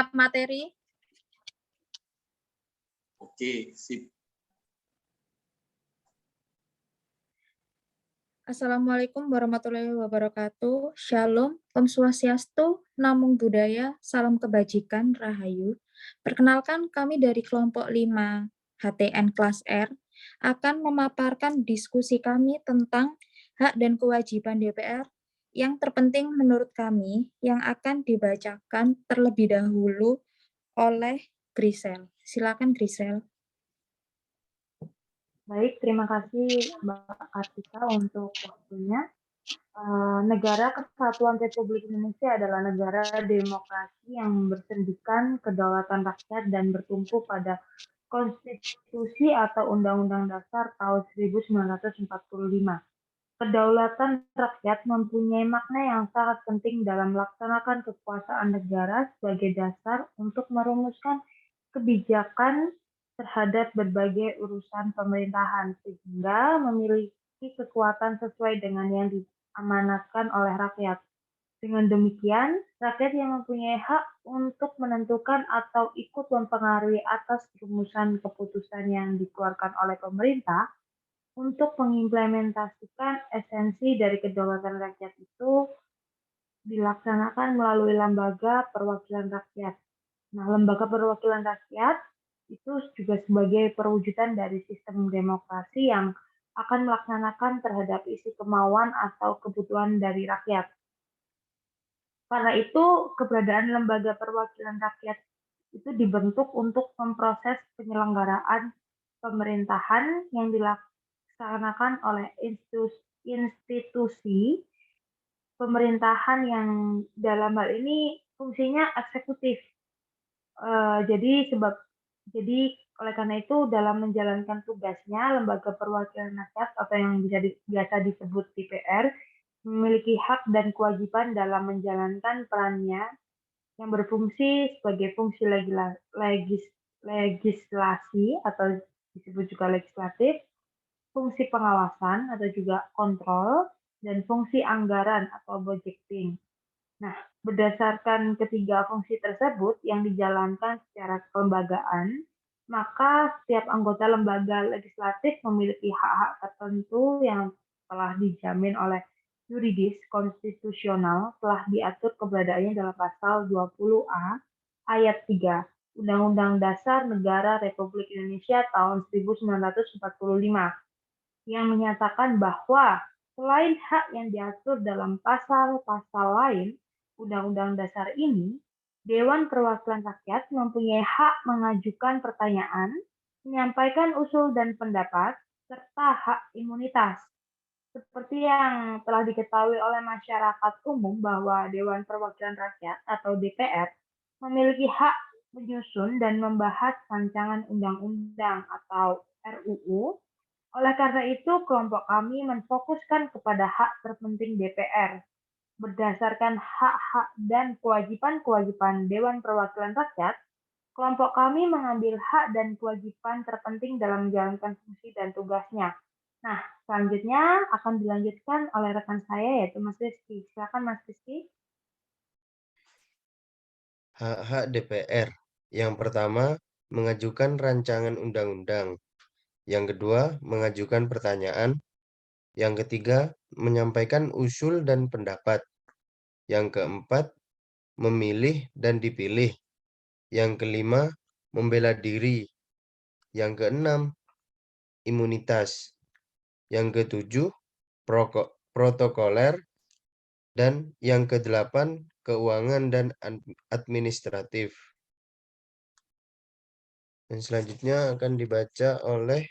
materi. Oke, sip. Assalamualaikum warahmatullahi wabarakatuh. Shalom, Om Swastiastu, Namo Buddhaya, Salam Kebajikan, Rahayu. Perkenalkan kami dari kelompok 5 HTN kelas R akan memaparkan diskusi kami tentang hak dan kewajiban DPR yang terpenting menurut kami yang akan dibacakan terlebih dahulu oleh Grisel. Silakan Grisel. Baik, terima kasih Mbak Kartika untuk waktunya. Negara Kesatuan Republik Indonesia adalah negara demokrasi yang bersendikan kedaulatan rakyat dan bertumpu pada Konstitusi atau Undang-Undang Dasar tahun 1945. Kedaulatan rakyat mempunyai makna yang sangat penting dalam melaksanakan kekuasaan negara sebagai dasar untuk merumuskan kebijakan terhadap berbagai urusan pemerintahan, sehingga memiliki kekuatan sesuai dengan yang diamanatkan oleh rakyat. Dengan demikian, rakyat yang mempunyai hak untuk menentukan atau ikut mempengaruhi atas rumusan keputusan yang dikeluarkan oleh pemerintah untuk mengimplementasikan esensi dari kedaulatan rakyat itu dilaksanakan melalui lembaga perwakilan rakyat. Nah, lembaga perwakilan rakyat itu juga sebagai perwujudan dari sistem demokrasi yang akan melaksanakan terhadap isi kemauan atau kebutuhan dari rakyat. Karena itu, keberadaan lembaga perwakilan rakyat itu dibentuk untuk memproses penyelenggaraan pemerintahan yang dilaksanakan oleh institusi pemerintahan yang dalam hal ini fungsinya eksekutif. Jadi oleh karena itu dalam menjalankan tugasnya, lembaga perwakilan rakyat atau yang biasa disebut DPR memiliki hak dan kewajiban dalam menjalankan perannya yang berfungsi sebagai fungsi legislasi atau disebut juga legislatif, fungsi pengawasan atau juga kontrol, dan fungsi anggaran atau budgeting. Nah, berdasarkan ketiga fungsi tersebut yang dijalankan secara kelembagaan, maka setiap anggota lembaga legislatif memiliki hak-hak tertentu yang telah dijamin oleh yuridis konstitusional telah diatur keberadaannya dalam pasal 20A ayat 3 Undang-Undang Dasar Negara Republik Indonesia tahun 1945 yang menyatakan bahwa selain hak yang diatur dalam pasal-pasal lain Undang-Undang Dasar ini, Dewan Perwakilan Rakyat mempunyai hak mengajukan pertanyaan, menyampaikan usul dan pendapat, serta hak imunitas. Seperti yang telah diketahui oleh masyarakat umum bahwa Dewan Perwakilan Rakyat atau DPR memiliki hak menyusun dan membahas rancangan undang-undang atau RUU. Oleh karena itu, kelompok kami menfokuskan kepada hak terpenting DPR. Berdasarkan hak-hak dan kewajiban-kewajiban Dewan Perwakilan Rakyat, kelompok kami mengambil hak dan kewajiban terpenting dalam menjalankan fungsi dan tugasnya. Nah, selanjutnya akan dilanjutkan oleh rekan saya, yaitu Mas Rizky. Silakan Mas Rizky. Hak-hak DPR. Yang pertama, mengajukan rancangan undang-undang. Yang kedua, mengajukan pertanyaan. Yang ketiga, menyampaikan usul dan pendapat. Yang keempat, memilih dan dipilih. Yang kelima, membela diri. Yang keenam, imunitas. Yang ketujuh, protokoler. Dan yang kedelapan, keuangan dan administratif. Dan selanjutnya akan dibaca oleh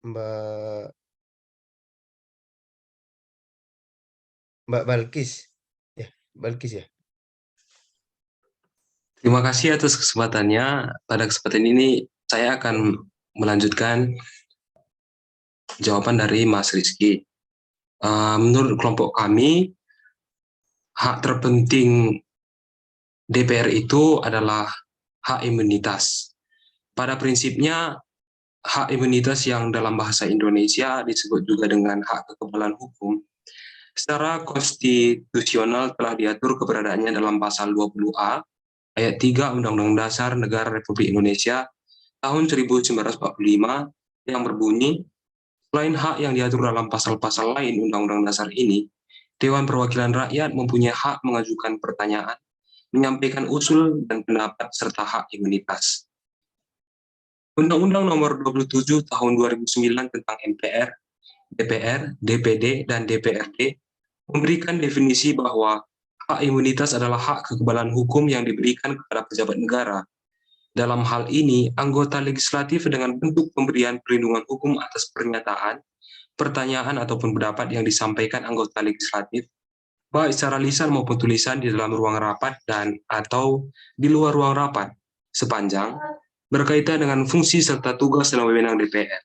Mbak Balkis. Ya, Balkis ya. Terima kasih atas kesempatannya. Pada kesempatan ini saya akan melanjutkan jawaban dari Mas Rizky. Menurut kelompok kami, hak terpenting DPR itu adalah hak imunitas. Pada prinsipnya, hak imunitas yang dalam bahasa Indonesia disebut juga dengan hak kekebalan hukum Secara konstitusional telah diatur keberadaannya dalam pasal 20A ayat 3 Undang-Undang Dasar Negara Republik Indonesia tahun 1945 yang berbunyi, selain hak yang diatur dalam pasal-pasal lain Undang-Undang Dasar ini, Dewan Perwakilan Rakyat mempunyai hak mengajukan pertanyaan, menyampaikan usul dan pendapat serta hak imunitas. Undang-Undang Nomor 27 Tahun 2009 tentang MPR, DPR, DPD, dan DPRD memberikan definisi bahwa hak imunitas adalah hak kekebalan hukum yang diberikan kepada pejabat negara. Dalam hal ini, anggota legislatif dengan bentuk pemberian perlindungan hukum atas pernyataan, pertanyaan, ataupun pendapat yang disampaikan anggota legislatif, baik secara lisan maupun tulisan di dalam ruang rapat dan atau di luar ruang rapat, sepanjang berkaitan dengan fungsi serta tugas dan wewenang DPR.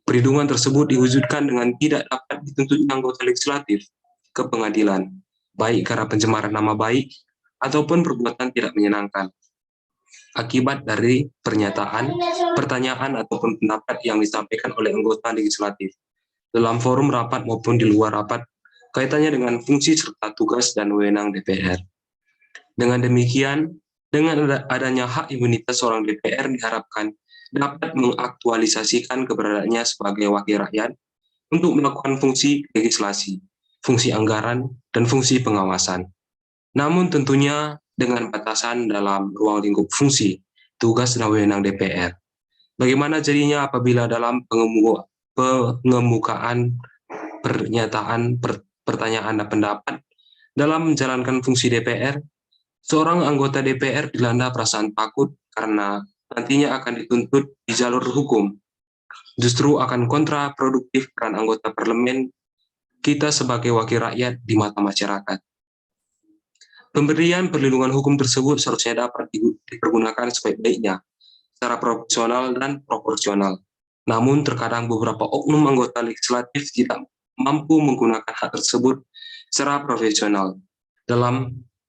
Perlindungan tersebut diwujudkan dengan tidak dapat dituntutnya anggota legislatif ke pengadilan, baik karena pencemaran nama baik ataupun perbuatan tidak menyenangkan, akibat dari pernyataan, pertanyaan, ataupun pendapat yang disampaikan oleh anggota legislatif dalam forum rapat maupun di luar rapat kaitannya dengan fungsi serta tugas dan wewenang DPR. Dengan demikian, dengan adanya hak imunitas seorang DPR diharapkan dapat mengaktualisasikan keberadaannya sebagai wakil rakyat untuk melakukan fungsi legislasi, fungsi anggaran, dan fungsi pengawasan. Namun tentunya dengan batasan dalam ruang lingkup fungsi, tugas dan wewenang DPR. Bagaimana jadinya apabila dalam pengemukaan pernyataan, pertanyaan, dan pendapat dalam menjalankan fungsi DPR, seorang anggota DPR dilanda perasaan takut karena nantinya akan dituntut di jalur hukum. Justru akan kontraproduktif peran anggota parlemen kita sebagai wakil rakyat di mata masyarakat. Pemberian perlindungan hukum tersebut seharusnya dapat dipergunakan sebaik-baiknya, secara profesional dan proporsional. Namun terkadang beberapa oknum anggota legislatif tidak mampu menggunakan hak tersebut secara profesional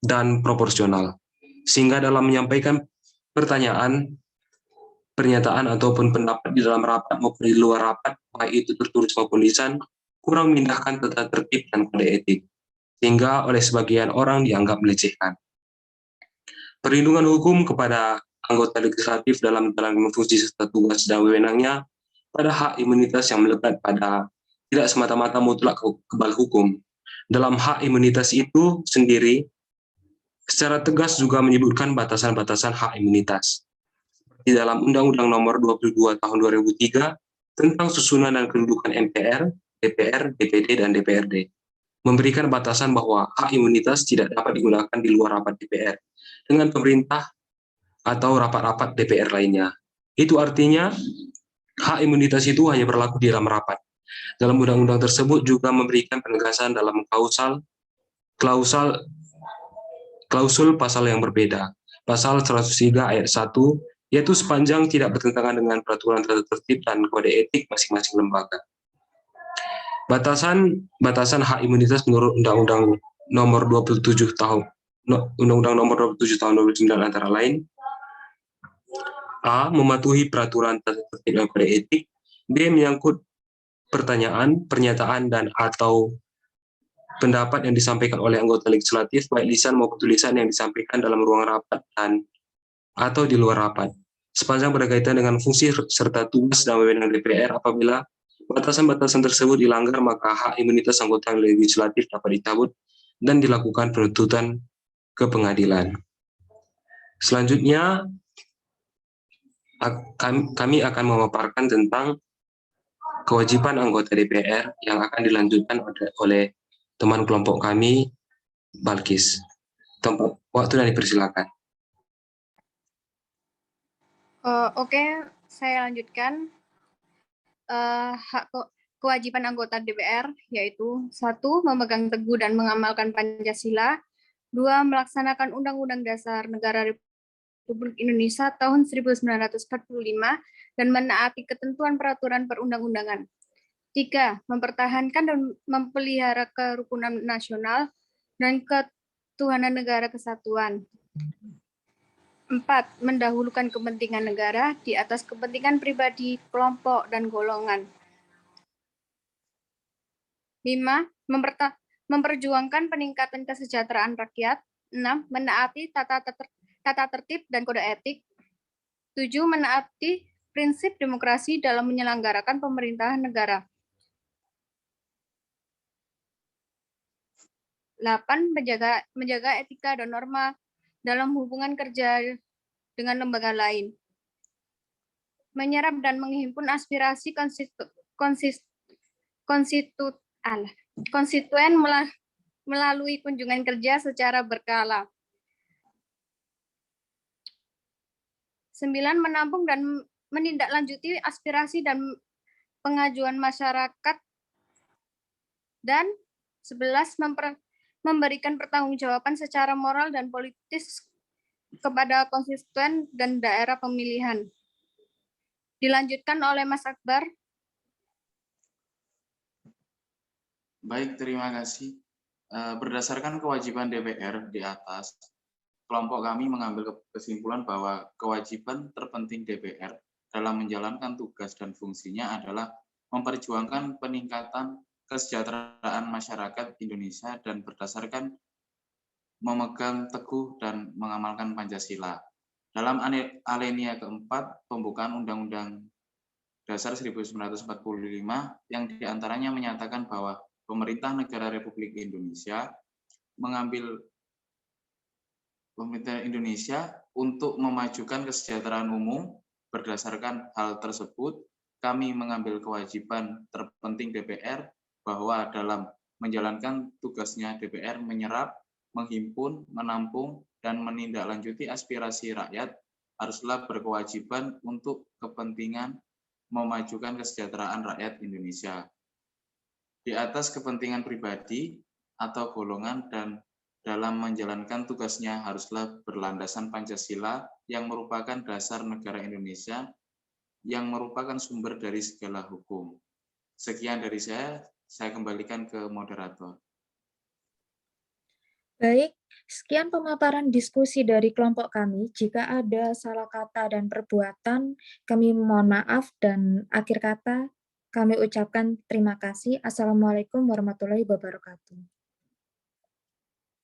dan proporsional, sehingga dalam menyampaikan pertanyaan, pernyataan, ataupun pendapat di dalam rapat maupun di luar rapat, baik itu tertulis maupun lisan, kurang mengindahkan tata tertib dan kode etik, sehingga oleh sebagian orang dianggap melecehkan. Perlindungan hukum kepada anggota legislatif dalam menjalankan fungsi serta tugas dan wewenangnya pada hak imunitas yang melekat pada tidak semata-mata mutlak kebal hukum. Dalam hak imunitas itu sendiri, secara tegas juga menyebutkan batasan-batasan hak imunitas. Di dalam Undang-Undang Nomor 22 Tahun 2003 tentang susunan dan kedudukan MPR, DPR, DPD, dan DPRD, memberikan batasan bahwa hak imunitas tidak dapat digunakan di luar rapat DPR dengan pemerintah atau rapat-rapat DPR lainnya. Itu artinya hak imunitas itu hanya berlaku di dalam rapat. Dalam undang-undang tersebut juga memberikan penegasan dalam klausul pasal yang berbeda. Pasal 103 ayat 1, yaitu sepanjang tidak bertentangan dengan peraturan tata tertib dan kode etik masing-masing lembaga. Batasan hak imunitas menurut Undang-Undang Nomor 27 Tahun Undang-Undang Nomor 27 Tahun 2009 antara lain: A. Mematuhi peraturan tata tertib dan kode etik. B. Menyangkut pertanyaan, pernyataan, dan atau pendapat yang disampaikan oleh anggota legislatif, baik lisan maupun tulisan yang disampaikan dalam ruang rapat dan atau di luar rapat, sepanjang berkaitan dengan fungsi serta tugas dan wewenang DPR. Apabila batasan-batasan tersebut dilanggar, maka hak imunitas anggota legislatif dapat dicabut dan dilakukan penuntutan ke pengadilan. Selanjutnya, kami akan memaparkan tentang kewajiban anggota DPR yang akan dilanjutkan oleh teman kelompok kami, Balkis. Waktu dan dipersilakan. Oke, saya lanjutkan. Kewajiban anggota DPR yaitu 1. Memegang teguh dan mengamalkan Pancasila. 2. Melaksanakan Undang-Undang Dasar Negara Republik Indonesia tahun 1945 dan menaati ketentuan peraturan perundang-undangan. 3. Mempertahankan dan memelihara kerukunan nasional dan ketuhanan negara kesatuan. 4. Mendahulukan kepentingan negara di atas kepentingan pribadi, kelompok, dan golongan. 5. memperjuangkan peningkatan kesejahteraan rakyat. 6. Menaati tata tertib dan kode etik. 7. Menaati prinsip demokrasi dalam menyelenggarakan pemerintahan negara. 8. Menjaga etika dan norma dalam hubungan kerja dengan lembaga lain. Menyerap dan menghimpun aspirasi konstituen melalui kunjungan kerja secara berkala. 9. Menampung dan menindaklanjuti aspirasi dan pengajuan masyarakat. Dan 11. Memberikan pertanggungjawaban secara moral dan politis kepada konstituen dan daerah pemilihan. Dilanjutkan oleh Mas Akbar. Baik, terima kasih. Berdasarkan kewajiban DPR di atas, kelompok kami mengambil kesimpulan bahwa kewajiban terpenting DPR dalam menjalankan tugas dan fungsinya adalah memperjuangkan peningkatan kesejahteraan masyarakat Indonesia dan berdasarkan memegang teguh dan mengamalkan Pancasila. Dalam alinea keempat pembukaan Undang-Undang Dasar 1945 yang diantaranya menyatakan bahwa pemerintah negara Republik Indonesia pemerintah Indonesia untuk memajukan kesejahteraan umum. Berdasarkan hal tersebut, kami mengambil kewajiban terpenting DPR bahwa dalam menjalankan tugasnya DPR menyerap, menghimpun, menampung, dan menindaklanjuti aspirasi rakyat haruslah berkewajiban untuk kepentingan memajukan kesejahteraan rakyat Indonesia. Di atas kepentingan pribadi atau golongan dan dalam menjalankan tugasnya haruslah berlandasan Pancasila yang merupakan dasar negara Indonesia yang merupakan sumber dari segala hukum. Sekian dari saya kembalikan ke moderator. Baik, sekian pemaparan diskusi dari kelompok kami. Jika ada salah kata dan perbuatan, kami mohon maaf dan akhir kata kami ucapkan terima kasih. Assalamualaikum warahmatullahi wabarakatuh.